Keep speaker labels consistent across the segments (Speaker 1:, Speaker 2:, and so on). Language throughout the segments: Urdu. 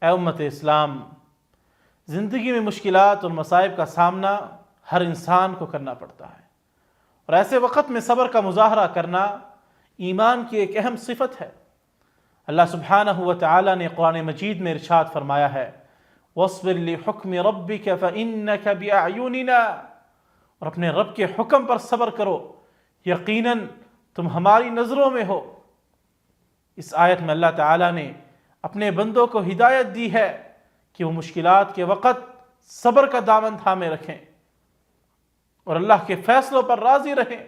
Speaker 1: اے امت اسلام، زندگی میں مشکلات اور مصائب کا سامنا ہر انسان کو کرنا پڑتا ہے، اور ایسے وقت میں صبر کا مظاہرہ کرنا ایمان کی ایک اہم صفت ہے۔ اللہ سبحانہ و تعالی نے قرآن مجید میں ارشاد فرمایا ہے، وَاصْبِرْ لِحُكْمِ رَبِّكَ فَإِنَّكَ بِأَعْيُنِنَا، اور اپنے رب کے حکم پر صبر کرو، یقیناً تم ہماری نظروں میں ہو۔ اس آیت میں اللہ تعالیٰ نے اپنے بندوں کو ہدایت دی ہے کہ وہ مشکلات کے وقت صبر کا دامن تھامے رکھیں اور اللہ کے فیصلوں پر راضی رہیں۔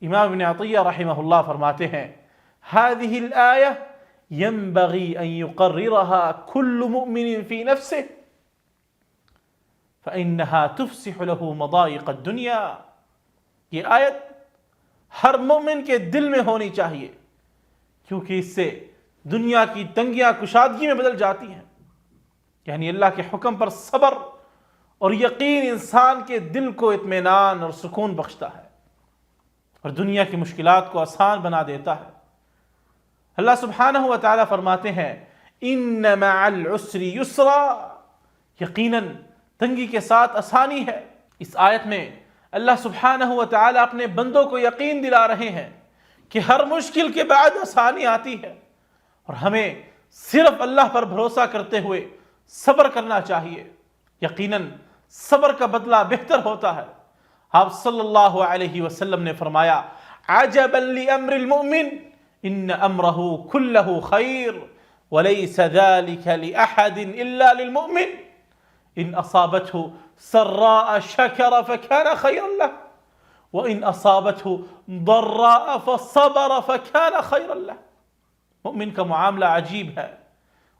Speaker 1: امام ابن عطیہ رحمہ اللہ فرماتے ہیں، هذه الآية ينبغي أن يقررها كل مؤمن في نفسه فإنها تفسح له مضايق الدنيا۔ یہ آیت ہر مومن کے دل میں ہونی چاہیے، کیونکہ اس سے دنیا کی تنگیاں کشادگی میں بدل جاتی ہیں۔ یعنی اللہ کے حکم پر صبر اور یقین انسان کے دل کو اطمینان اور سکون بخشتا ہے اور دنیا کی مشکلات کو آسان بنا دیتا ہے۔ اللہ سبحانہ و تعالیٰ فرماتے ہیں، ان مع العسر یسرا، یقیناً تنگی کے ساتھ آسانی ہے۔ اس آیت میں اللہ سبحانہ و تعالیٰ اپنے بندوں کو یقین دلا رہے ہیں کہ ہر مشکل کے بعد آسانی آتی ہے، اور ہمیں صرف اللہ پر بھروسہ کرتے ہوئے صبر کرنا چاہیے۔ یقیناً صبر کا بدلہ بہتر ہوتا ہے۔ آپ صلی اللہ علیہ وسلم نے فرمایا، عجبا لامر المؤمن ان امرہ کلہ خیر وليس ذلك لأحد الا للمؤمن ان اصابته سراء شکر فكان خيرا له وان اصابته ضراء فصبر فكان خيرا له۔ مؤمن کا معاملہ عجیب ہے،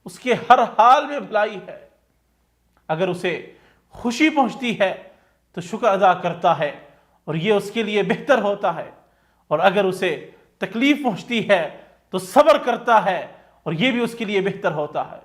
Speaker 1: اس کے ہر حال میں بھلائی ہے۔ اگر اسے خوشی پہنچتی ہے تو شکر ادا کرتا ہے اور یہ اس کے لیے بہتر ہوتا ہے، اور اگر اسے تکلیف پہنچتی ہے تو صبر کرتا ہے اور یہ بھی اس کے لیے بہتر ہوتا ہے۔